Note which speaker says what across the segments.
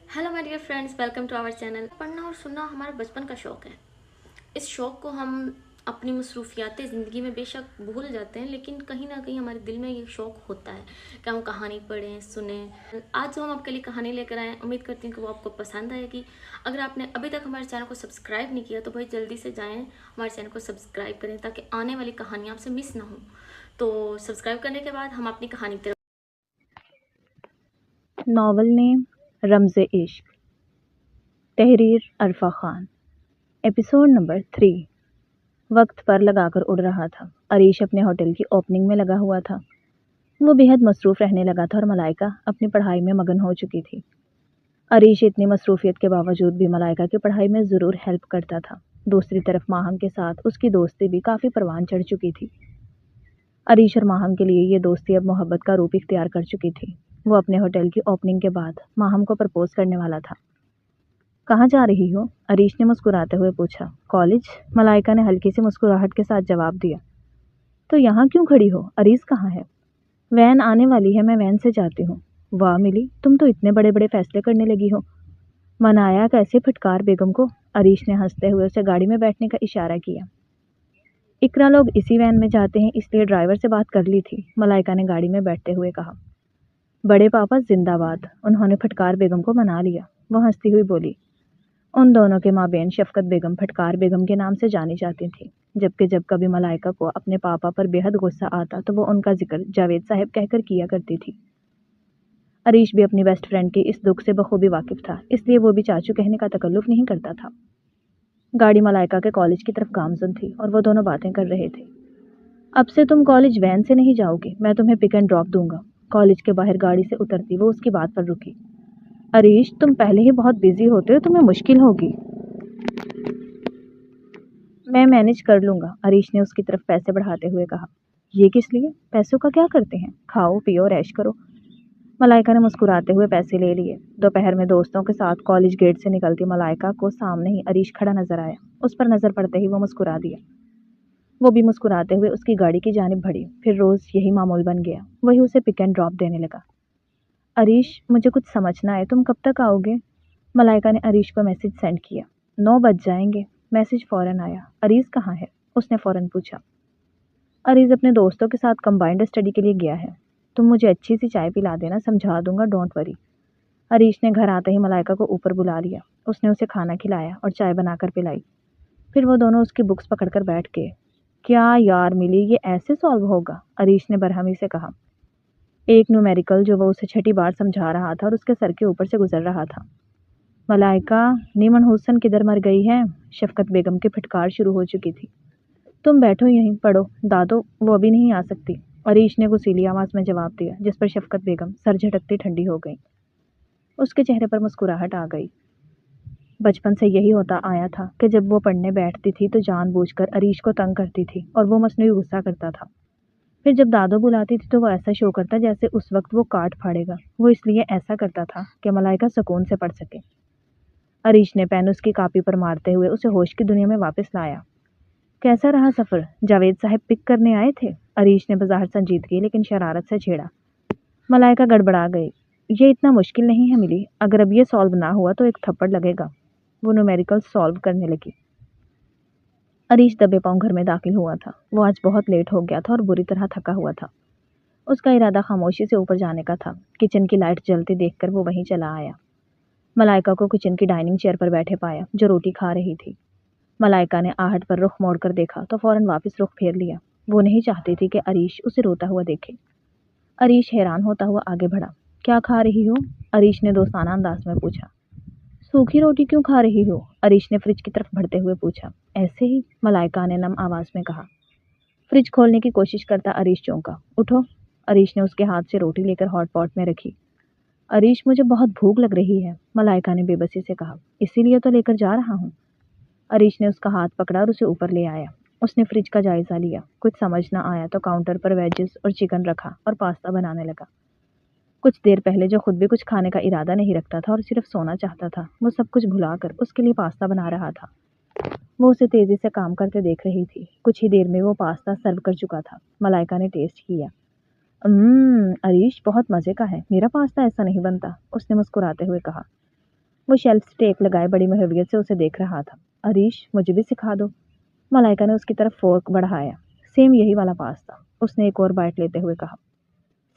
Speaker 1: Hello my dear friends, welcome to our channel. पढ़ना और सुनना हमारा बचपन का शौक़ है। इस शौक़ को हम अपनी मसरूफियात ज़िंदगी में बेशक भूल जाते हैं, लेकिन कहीं ना कहीं हमारे दिल में ये शौक़ होता है कि हम कहानी पढ़ें, सुने। आज जो हम आपके लिए कहानी लेकर आए हैं, उम्मीद करती हूँ कि वो आपको पसंद आएगी। अगर आपने अभी तक हमारे चैनल को सब्सक्राइब नहीं किया तो भाई जल्दी से जाएँ, हमारे चैनल को सब्सक्राइब करें ताकि आने वाली कहानियाँ आपसे मिस ना हो। तो सब्सक्राइब करने के बाद हम अपनी कहानी की तरफ।
Speaker 2: नावल नेम रमज़े इश्क, तहरीर अरफा खान। Episode number 3। वक्त पर लगाकर उड़ रहा था। अरीश अपने होटल की ओपनिंग में लगा हुआ था। वो बेहद मसरूफ़ रहने लगा था और मलाइका अपनी पढ़ाई में मगन हो चुकी थी। अरीश इतनी मसरूफियत के बावजूद भी मलाइका की पढ़ाई में ज़रूर हेल्प करता था। दूसरी तरफ माहम के साथ उसकी दोस्ती भी काफ़ी परवान चढ़ चुकी थी। अरीश और माहम के लिए ये दोस्ती अब मोहब्बत का रूप इख्तियार कर चुकी थी। वो अपने होटल की ओपनिंग के बाद माहम को प्रपोज करने वाला था। कहाँ जा रही हो? अरीश ने मुस्कुराते हुए पूछा। कॉलेज, मलाइका ने हल्की सी मुस्कुराहट के साथ जवाब दिया। तो यहाँ क्यों खड़ी हो? अरीश कहाँ है? वैन आने वाली है, मैं वैन से जाती हूँ। वाह मिली, तुम तो इतने बड़े बड़े फैसले करने लगी हो। मनाया कैसे फटकार बेगम को? अरीश ने हंसते हुए उसे गाड़ी में बैठने का इशारा किया। इकरा लोग इसी वैन में जाते हैं, इसलिए ड्राइवर से बात कर ली थी, मलाइका ने गाड़ी में बैठते हुए कहा। बड़े पापा जिंदाबाद। उन्होंने फटकार बेगम को मना लिया। वो हंसती हुई बोली। उन दोनों के माबेन शफकत बेगम फटकार बेगम के नाम से जानी जाती थी, जबकि जब कभी मलाइका को अपने पापा पर बेहद गुस्सा आता तो वो उनका जिक्र जावेद साहब कहकर किया करती थी। अरीश भी अपनी बेस्ट फ्रेंड की इस दुख से बखूबी वाकिफ था, इसलिए वो भी चाचू कहने का तकल्लुफ नहीं करता था। गाड़ी मलाइका के कॉलेज की तरफ गामजन थी और वो दोनों बातें कर रहे थे। अब से तुम कॉलेज वैन से नहीं जाओगे, मैं तुम्हें पिक एंड ड्रॉप दूंगा। कॉलेज के बाहर गाड़ी से उतरती वो उसकी बात पर रुकी। अरीश, तुम पहले ही बहुत बिजी होते हो, तुम्हें मुश्किल होगी। मैं मैनेज कर लूंगा, अरीश ने उसकी तरफ पैसे बढ़ाते हुए कहा। ये किस लिए? पैसों का क्या करते हैं? खाओ पियो और ऐश करो। मलाइका ने मुस्कुराते हुए पैसे ले लिए। दोपहर में दोस्तों के साथ कॉलेज गेट से निकलती मलाइका को सामने ही अरीश खड़ा नजर आया। उस पर नजर पड़ते ही वो मुस्कुरा दिया। वो भी मुस्कुराते हुए उसकी गाड़ी की जानिब बढ़ी। फिर रोज यही मामूल बन गया, वही उसे पिक एंड ड्रॉप देने लगा। अरीश, मुझे कुछ समझना है, तुम कब तक आओगे? मलाइका ने अरीश को मैसेज सेंड किया। 9 बज जाएंगे। मैसेज फौरन आया। अरीश कहाँ है? उसने फौरन पूछा। अरीज अपने दोस्तों के साथ कंबाइंड स्टडी के लिए गया है। तुम मुझे अच्छी सी चाय पिला देना, समझा दूंगा, डोंट वरी। अरीश ने घर आते ही मलाइका को ऊपर बुला लिया। उसने उसे खाना खिलाया और चाय बनाकर पिलाई। फिर वो दोनों उसकी बुक्स पकड़कर बैठ गए। क्या यार मिली, ये ऐसे सॉल्व होगा? अरीश ने बरहमी से कहा। एक न्यूमेरिकल जो वो उसे छठी बार समझा रहा था और उसके सर के ऊपर से गुजर रहा था। मलाइका, नीमन हुसन किधर मर गई है? शफकत बेगम की फटकार शुरू हो चुकी थी। तुम बैठो यहीं पढ़ो, दादो वो अभी नहीं आ सकती, अरीश ने गुस्सीली आवाज में जवाब दिया, जिस पर शफकत बेगम सर झटकती ठंडी हो गई। उसके चेहरे पर मुस्कुराहट आ गई। बचपन से यही होता आया था कि जब वो पढ़ने बैठती थी तो जानबूझकर अरीश को तंग करती थी और वो मसनूई गुस्सा करता था। फिर जब दादो बुलाती थी तो वो ऐसा शो करता जैसे उस वक्त वो काट फाड़ेगा। वो इसलिए ऐसा करता था कि मलाइका सुकून से पढ़ सके। अरीश ने पेन उसकी कॉपी पर मारते हुए उसे होश की दुनिया में वापस लाया। कैसा रहा सफ़र? जावेद साहब पिक करने आए थे? अरीश ने बज़ाहिर संजीदगी लेकिन शरारत से छेड़ा। मलाइका गड़बड़ा गई। ये इतना मुश्किल नहीं है मिली, अगर अब ये सॉल्व ना हुआ तो एक थप्पड़ लगेगा। वो न्यूमेरिकल सॉल्व करने लगी। अरीश दबे पांव घर में दाखिल हुआ था। वो आज बहुत लेट हो गया था और बुरी तरह थका हुआ था। उसका इरादा खामोशी से ऊपर जाने का था। किचन की लाइट जलती देखकर वो वहीं चला आया। मलाइका को किचन की डाइनिंग चेयर पर बैठे पाया, जो रोटी खा रही थी। मलाइका ने आहट पर रुख मोड़कर देखा तो फौरन वापस रुख फेर लिया। वो नहीं चाहती थी कि अरीश उसे रोता हुआ देखे। अरीश हैरान होता हुआ आगे बढ़ा। क्या खा रही हो? अरीश ने दोस्ताना अंदाज में पूछा। सूखी रोटी क्यों खा रही हो? अरीश ने फ्रिज की तरफ बढ़ते हुए पूछा। ऐसे ही, मलाइका ने नम आवाज में कहा। फ्रिज खोलने की कोशिश करता अरीश चौंका। उठो। अरीश ने उसके हाथ से रोटी लेकर हॉट पॉट में रखी। अरीश, मुझे बहुत भूख लग रही है, मलाइका ने बेबसी से कहा। इसीलिए तो लेकर जा रहा हूँ। अरीश ने उसका हाथ पकड़ा और उसे ऊपर ले आया। उसने फ्रिज का जायजा लिया। कुछ समझ न आया तो काउंटर पर वेजेस और चिकन रखा और पास्ता बनाने लगा। कुछ देर पहले जो खुद भी कुछ खाने का इरादा नहीं रखता था और सिर्फ सोना चाहता था, वो सब कुछ भुलाकर उसके लिए पास्ता बना रहा था। वो उसे तेजी से काम करते देख रही थी। कुछ ही देर में वो पास्ता सर्व कर चुका था। मलाइका ने टेस्ट किया। अरीश बहुत मजे का है, मेरा पास्ता ऐसा नहीं बनता, उसने मुस्कुराते हुए कहा। وہ शेल्फ से टेक लगाए बड़ी महवियत से उसे देख रहा था। अरीश, मुझे भी सिखा दो। मलाइका ने उसकी तरफ फोर्क बढ़ाया। सेम यही वाला पास्ता, उसने एक और बाइट लेते हुए कहा।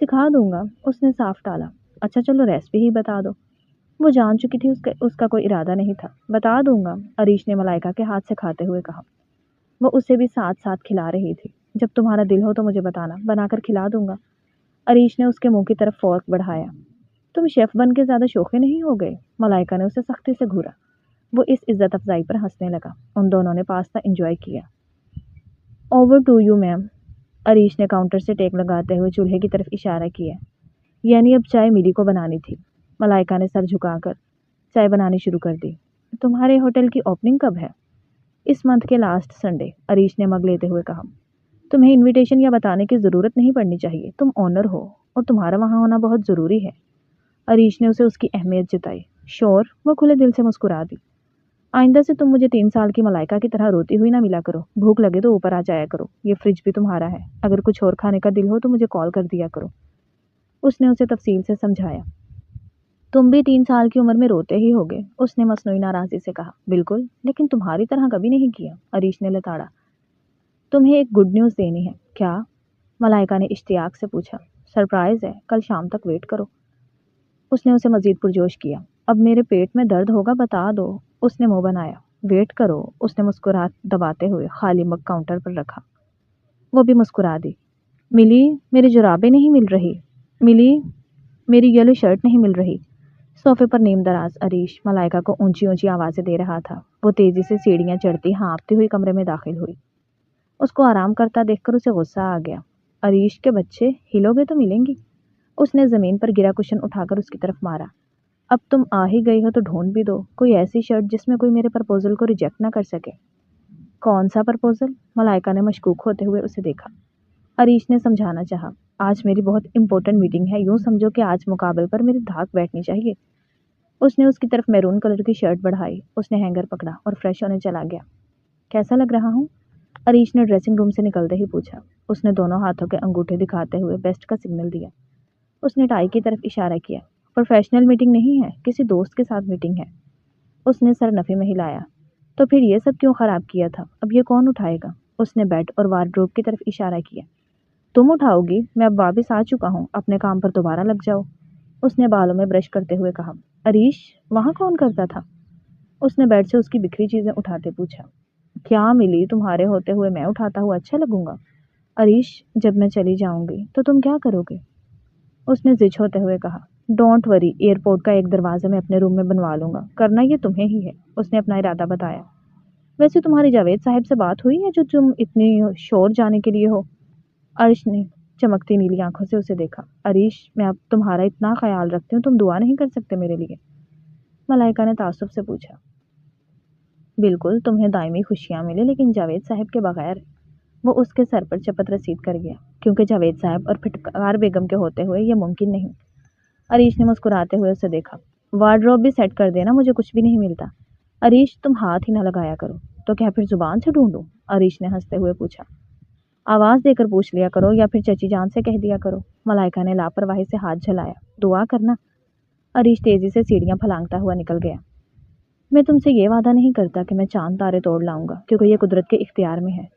Speaker 2: सिखा दूंगा, उसने साफ टाला। अच्छा चलो रेसिपी ही बता दो। वो जान चुकी थी उसका कोई इरादा नहीं था। बता दूंगा, अरीश ने मलाइका के हाथ से खाते हुए कहा। वो उसे भी साथ साथ खिला रही थी। जब तुम्हारा दिल हो तो मुझे बताना, बनाकर खिला दूंगा। अरीश ने उसके मुंह की तरफ फोर्क बढ़ाया। तुम शेफ बन के ज्यादा शौकीन नहीं हो गए? मलाइका ने उसे सख्ती से घूरा। वो इस इज्जत अफजाई पर हंसने लगा। उन दोनों ने पास्ता एंजॉय किया। Over to you ma'am, Arish ने काउंटर से टेक लगाते हुए चूल्हे की तरफ इशारा किया। यानी अब चाय मिली को बनानी थी। मलाइका ने सर झुकाकर चाय बनानी शुरू कर दी। तुम्हारे होटल की ओपनिंग कब है? इस मंथ के लास्ट संडे, अरीश ने मग लेते हुए कहा। तुम्हें इनविटेशन या बताने की ज़रूरत नहीं पड़नी चाहिए। तुम ऑनर हो और तुम्हारा वहाँ होना बहुत ज़रूरी है। अरीश ने उसे उसकी अहमियत जताई। श्योर, वो खुले दिल से मुस्कुरा दी। आइंदा से तुम मुझे 3 साल की मलाइका की तरह रोती हुई ना मिला करो। भूख लगे तो ऊपर आ जाया करो। ये फ्रिज भी तुम्हारा है। अगर कुछ और खाने का दिल हो तो मुझे कॉल कर दिया करो। उसने उसे तफसील से समझाया। तुम भी 3 साल की उम्र में रोते ही होगे, उसने मसनूई नाराज़ी से कहा। बिल्कुल, लेकिन तुम्हारी तरह कभी नहीं किया, अरीश ने लताड़ा। तुम्हें एक गुड न्यूज़ देनी है। क्या? मलाइका ने इश्तियाक से पूछा। सरप्राइज़ है, कल शाम तक वेट करो। उसने उसे मज़ीद पुरजोश किया। अब मेरे पेट में दर्द होगा, बता दो। उसने मुंह बनाया। वेट करो, उसने मुस्कुराहट दबाते हुए खाली मग काउंटर पर रखा। वो भी मुस्कुरा दी। मिली, मेरी जुराबें नहीं मिल रही। मिली, मेरी येलो शर्ट नहीं मिल रही। सोफे पर नीम दराज अरीश मलाइका को ऊंची ऊंची आवाज़ें दे रहा था। वो तेज़ी से सीढ़ियाँ चढ़ती हाँफती हुई कमरे में दाखिल हुई। उसको आराम करता देखकर उसे गुस्सा आ गया। अरीश के बच्चे, हिलोगे तो मिलेंगी। उसने ज़मीन पर गिरा कुशन उठाकर उसकी तरफ मारा। अब तुम आ ही गई हो तो ढूंढ भी दो कोई ऐसी शर्ट जिसमें कोई मेरे प्रपोजल को रिजेक्ट ना कर सके। कौन सा प्रपोजल? मलाइका ने मशकूक होते हुए उसे देखा। अरीश ने समझाना चाहा। आज मेरी बहुत इंपॉर्टेंट मीटिंग है, यूँ समझो कि आज मुकाबले पर मेरी धाक बैठनी चाहिए। उसने उसकी तरफ मैरून कलर की शर्ट बढ़ाई। उसने हैंगर पकड़ा और फ्रेश होने चला गया। कैसा लग रहा हूँ? अरीश ने ड्रेसिंग रूम से निकलते ही पूछा। उसने दोनों हाथों के अंगूठे दिखाते हुए बेस्ट का सिग्नल दिया। उसने टाई की तरफ इशारा किया। प्रोफेशनल मीटिंग नहीं है, किसी दोस्त के साथ मीटिंग है। उसने सर नफ़े में हिलाया। तो फिर ये सब क्यों ख़राब किया था? अब ये कौन उठाएगा? उसने बेड और वार्डरोब की तरफ इशारा किया। तुम उठाओगी? मैं अब वापस आ चुका हूँ, अपने काम पर दोबारा लग जाओ। उसने बालों में ब्रश करते हुए कहा। अरीश, वहाँ कौन करता था? उसने बेड से उसकी बिखरी चीज़ें उठाते पूछा। क्या मिली, तुम्हारे होते हुए मैं उठाता हुआ अच्छा लगूंगा? अरीश, जब मैं चली जाऊंगी तो तुम क्या करोगे? उसने जिद होते हुए कहा। डोंट वरी, एयरपोर्ट का एक दरवाज़ा मैं अपने रूम में बनवा लूंगा। करना ये तुम्हें ही है, उसने अपना इरादा बताया। वैसे तुम्हारी जावेद साहब से बात हुई है जो तुम इतनी शोर जाने के लिए हो? अर्श ने चमकती नीली आंखों से उसे देखा। अरीश, मैं अब तुम्हारा इतना ख्याल रखती हूँ, तुम दुआ नहीं कर सकते मेरे लिए? मलाइका ने तासुब से पूछा। बिल्कुल, तुम्हें दायमी खुशियाँ मिले, लेकिन जावेद साहब के बगैर। वो उसके सर पर चपत रसीद कर गया। क्योंकि जावेद साहब और फिटकार बेगम के होते हुए यह मुमकिन नहीं। अरीश ने मुस्कुराते हुए उसे देखा। वार्डरोब भी सेट कर देना, मुझे कुछ भी नहीं मिलता। अरीश, तुम हाथ ही ना लगाया करो। तो क्या फिर जुबान से ढूंढूं? अरीश ने हंसते हुए पूछा। आवाज़ देकर पूछ लिया करो या फिर चची जान से कह दिया करो। मलाइका ने लापरवाही से हाथ झलाया। दुआ करना। अरीश तेजी से सीढ़ियाँ फलांगता हुआ निकल गया। मैं तुमसे ये वादा नहीं करता कि मैं चांद तारे तोड़ लाऊंगा, क्योंकि ये कुदरत के इख्तियार में है।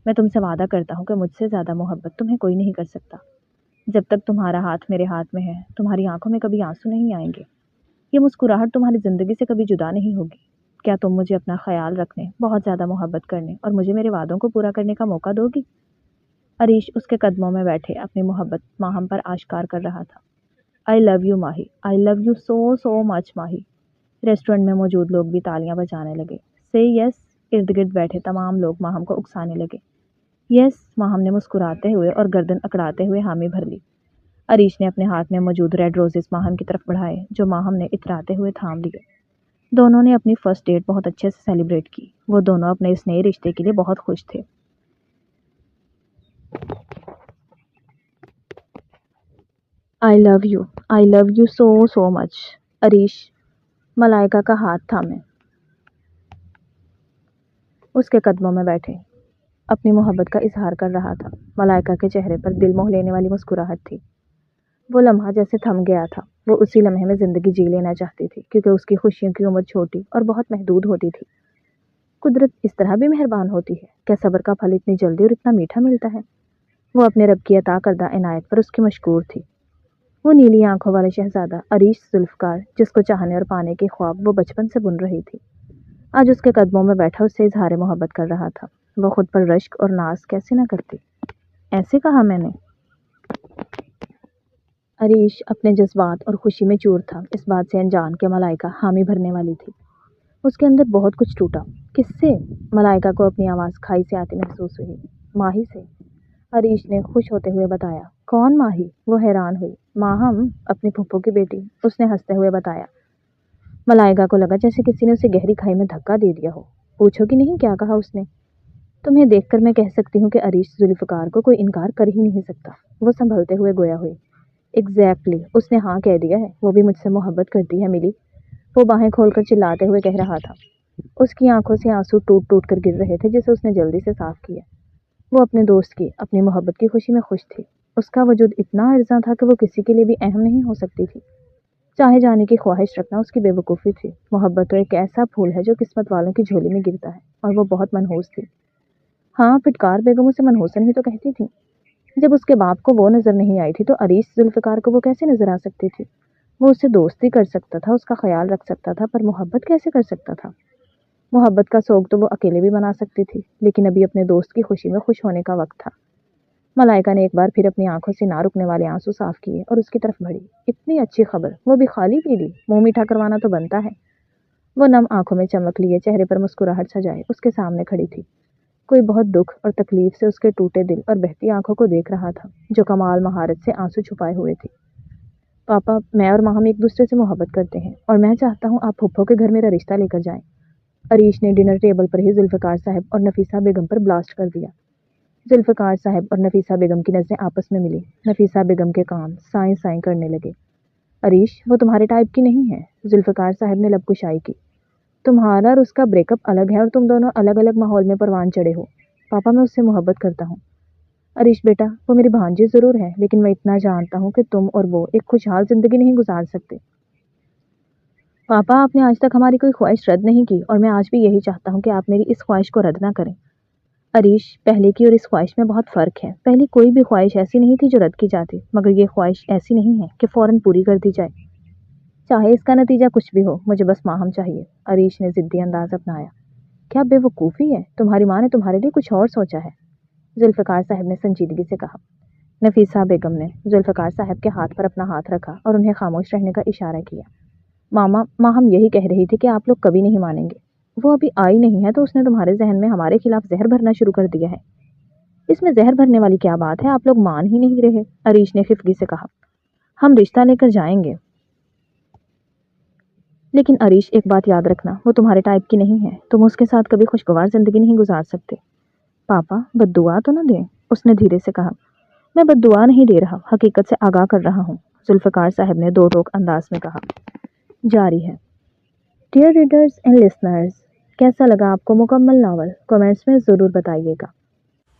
Speaker 2: मैं तुमसे वादा करता हूँ कि मुझसे ज़्यादा मोहब्बत तुम्हें कोई नहीं कर सकता। जब तक तुम्हारा हाथ मेरे हाथ में है, तुम्हारी आंखों में कभी आंसू नहीं आएंगे। ये मुस्कुराहट तुम्हारी ज़िंदगी से कभी जुदा नहीं होगी। क्या तुम मुझे अपना ख्याल रखने, बहुत ज़्यादा मोहब्बत करने और मुझे मेरे वादों को पूरा करने का मौका दोगी? अरीश उसके कदमों में बैठे अपनी मोहब्बत माहम पर आश्कार कर रहा था। I love you Mahi, I love you so so much Mahi. Restaurant में मौजूद लोग भी तालियां बजाने लगे। से यस, इर्द गिर्द बैठे तमाम लोग माहम को उकसाने लगे। यस, माहम ने मुस्कुराते हुए और गर्दन अकड़ाते हुए हामी भर ली। अरीश ने अपने हाथ में मौजूद रेड रोजेस माहम की तरफ बढ़ाए, जो माहम ने इतराते हुए थाम लिए। दोनों ने अपनी फर्स्ट डेट बहुत अच्छे से सेलिब्रेट की। वो दोनों अपने इस नए रिश्ते के लिए बहुत खुश थे। I love you so so much. Arish Malaika का हाथ थामे उसके कदमों में बैठे अपनी मोहब्बत का इजहार कर रहा था। मलाइका के चेहरे पर दिल मोह लेने वाली मुस्कुराहट थी। وہ لمحہ جیسے تھم گیا تھا. وہ اسی لمحے میں زندگی جی لینا چاہتی تھی کیونکہ اس کی خوشیوں کی عمر چھوٹی اور بہت محدود ہوتی تھی. قدرت اس طرح بھی مہربان ہوتی ہے. کیا صبر کا پھل اتنی جلدی اور اتنا میٹھا ملتا ہے؟ وہ اپنے رب کی عطا کردہ عنایت پر اس کی مشکور تھی. وہ نیلی آنکھوں والا شہزادہ عریش ذوالفقار جس کو چاہنے اور پانے کے خواب وہ بچپن سے بن رہی تھی، آج اس کے قدموں میں بیٹھا اس سے اظہار محبت کر رہا تھا. وہ خود پر رشک اور ناز کیسے نہ کرتی؟ ایسے کہا میں نے. عریش اپنے جذبات اور خوشی میں چور تھا، اس بات سے انجان کہ ملائکہ حامی بھرنے والی تھی. اس کے اندر بہت کچھ ٹوٹا. کس سے؟ ملائکہ کو اپنی آواز کھائی سے آتی محسوس ہوئی. ماہی سے، عریش نے خوش ہوتے ہوئے بتایا. کون ماہی؟ وہ حیران ہوئی. ماہم، اپنی پھپھو کی بیٹی، اس نے ہنستے ہوئے بتایا. ملائکہ کو لگا جیسے کسی نے اسے گہری کھائی میں دھکا دے دیا ہو. پوچھو کہ نہیں کیا کہا اس نے؟ تمہیں دیکھ کر میں کہہ سکتی ہوں کہ عریش ذوالفقار کو کوئی انکار کر ہی نہیں سکتا. وہ سنبھلتے ہوئے گویا ہوئی. ایگزیکٹلی، اس نے ہاں کہہ دیا ہے. وہ بھی مجھ سے محبت کرتی ہے ملی. وہ باہیں کھول کر چلاتے ہوئے کہہ رہا تھا. اس کی آنکھوں سے آنسو ٹوٹ ٹوٹ کر گر رہے تھے جسے اس نے جلدی سے صاف کیا. وہ اپنے دوست کی، اپنی محبت کی خوشی میں خوش تھی. اس کا وجود اتنا ارزاں تھا کہ وہ کسی کے لیے بھی اہم نہیں ہو سکتی تھی. چاہے جانے کی خواہش رکھنا اس کی بے وقوفی تھی. محبت تو ایک ایسا پھول ہے جو قسمت والوں کی جھولی میں گرتا ہے، اور وہ بہت منحوس تھی. ہاں، پھٹکار بیگم اسے منحوسن ہی تو کہتی تھی. جب اس کے باپ کو وہ نظر نہیں آئی تھی تو عریش ذوالفقار کو وہ کیسے نظر آ سکتی تھی؟ وہ اس سے دوستی کر سکتا تھا، اس کا خیال رکھ سکتا تھا، پر محبت کیسے کر سکتا تھا؟ محبت کا سوگ تو وہ اکیلے بھی بنا سکتی تھی، لیکن ابھی اپنے دوست کی خوشی میں خوش ہونے کا وقت تھا. ملائکہ نے ایک بار پھر اپنی آنکھوں سے نہ رکنے والے آنسو صاف کیے اور اس کی طرف بڑھی. اتنی اچھی خبر، وہ بھی خالی پیلی. منہ میٹھا کروانا تو بنتا ہے. وہ نم آنکھوں میں چمک لیے چہرے پر مسکراہٹ سجائے اس کے سامنے کھڑی تھی. کوئی بہت دکھ اور تکلیف سے اس کے ٹوٹے دل اور بہتی آنکھوں کو دیکھ رہا تھا جو کمال مہارت سے آنسو چھپائے ہوئے تھی. پاپا، میں اور ماہم ایک دوسرے سے محبت کرتے ہیں اور میں چاہتا ہوں آپ پھپھو کے گھر میرا رشتہ لے کر جائیں. عریش نے ڈنر ٹیبل پر ہی ذوالفقار صاحب اور نفیسہ بیگم پر بلاسٹ کر دیا. ذوالفقار صاحب اور نفیسہ بیگم کی نظریں آپس میں ملی. نفیسہ بیگم کے کان سائیں سائیں کرنے لگے. عریش، وہ تمہارے ٹائپ کی نہیں ہے. ذوالفقار صاحب نے لب کشائی کی. تمہارا اور اس کا بریک اپ الگ ہے اور تم دونوں الگ الگ ماحول میں پروان چڑھے ہو. پاپا، میں اس سے محبت کرتا ہوں. عریش بیٹا، وہ میری بھانجی ضرور ہے، لیکن میں اتنا جانتا ہوں کہ تم اور وہ ایک خوشحال زندگی نہیں گزار سکتے. پاپا، آپ نے آج تک ہماری کوئی خواہش رد نہیں کی اور میں آج بھی یہی چاہتا ہوں کہ آپ میری اس خواہش کو رد نہ کریں. عریش، پہلے کی اور اس خواہش میں بہت فرق ہے. پہلی کوئی بھی خواہش ایسی نہیں تھی جو رد کی جاتی، مگر یہ خواہش ایسی نہیں ہے کہ فوراً پوری کر دی جائے. چاہے اس کا نتیجہ کچھ بھی ہو، مجھے بس ماہم چاہیے. عریش نے ضدی انداز اپنایا. کیا بے وقوفی ہے، تمہاری ماں نے تمہارے لیے کچھ اور سوچا ہے. ذوالفقار صاحب نے سنجیدگی سے کہا. نفیسہ بیگم نے ذوالفقار صاحب کے ہاتھ پر اپنا ہاتھ رکھا اور انہیں خاموش رہنے کا اشارہ کیا. ماما، ماہم یہی کہہ رہی تھی کہ آپ لوگ کبھی نہیں مانیں گے. وہ ابھی آئی نہیں ہے تو اس نے تمہارے ذہن میں ہمارے خلاف زہر بھرنا شروع کر دیا ہے. اس میں زہر بھرنے والی کیا بات ہے؟ آپ لوگ مان ہی نہیں رہے. عریش نے خفگی سے کہا. ہم رشتہ لے کر جائیں گے، لیکن عریش ایک بات یاد رکھنا، وہ تمہارے ٹائپ کی نہیں ہے. تم اس کے ساتھ کبھی خوشگوار زندگی نہیں گزار سکتے. پاپا، بد دعا تو نہ دیں. اس نے دھیرے سے کہا. میں بد دعا نہیں دے رہا، حقیقت سے آگاہ کر رہا ہوں. ذوالفقار صاحب نے دو ٹوک انداز میں کہا. جاری ہے. ڈیئر ریڈرز اینڈ لسنرز، کیسا لگا آپ کو مکمل ناول؟ کمنٹس میں ضرور بتائیے گا.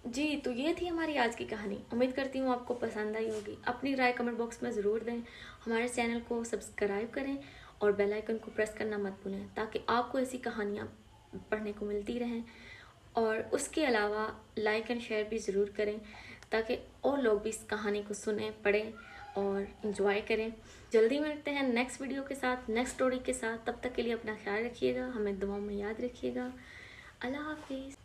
Speaker 1: جی، تو یہ تھی ہماری آج کی کہانی. امید کرتی ہوں آپ کو پسند آئی ہوگی. اپنی رائے کمنٹ باکس میں ضرور دیں. ہمارے چینل کو سبسکرائب کریں اور بیل آئیکن کو پریس کرنا مت بھولیں تاکہ آپ کو ایسی کہانیاں پڑھنے کو ملتی رہیں. اور اس کے علاوہ لائک اینڈ شیئر بھی ضرور کریں تاکہ اور لوگ بھی اس کہانی کو سنیں، پڑھیں اور انجوائے کریں. جلدی ملتے ہیں نیکسٹ ویڈیو کے ساتھ، نیکسٹ سٹوری کے ساتھ. تب تک کے لیے اپنا خیال رکھیے گا، ہمیں دعاؤں میں یاد رکھیے گا. اللہ حافظ.